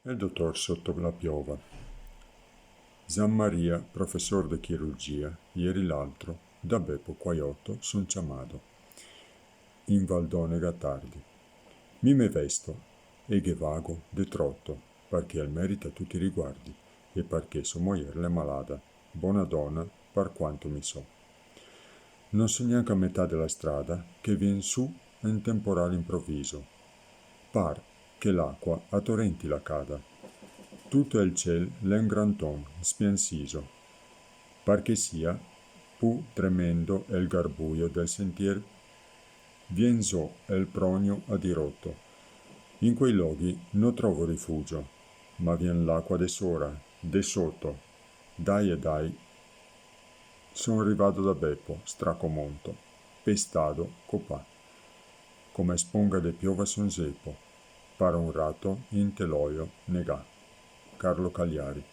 El doctor sotto la piova. Gian Maria, professor de chirurgia, ieri l'altro, da Beppo Quaiotto, son chiamato. In Valdonega tardi. Mi me vesto, e che vago, de trotto, perché al merita tutti i riguardi, e perché so moierle malada, buona donna, per quanto mi so. Non so neanche a metà della strada, che vien su un temporale improvviso. Par che l'acqua a torrenti la cada. Tutto il ciel l'è un gran ton, spiansiso, par che sia pu tremendo el garbuio del sentier. Vien zo el pronio a dirotto. In quei loghi non trovo rifugio, ma vien l'acqua de sora, de sotto. Dai e dai, son arrivato da Beppo, stracomonto, pestado, copà. Come sponga de piova son zepo, para un rato in teloio negà. Carlo Cagliari.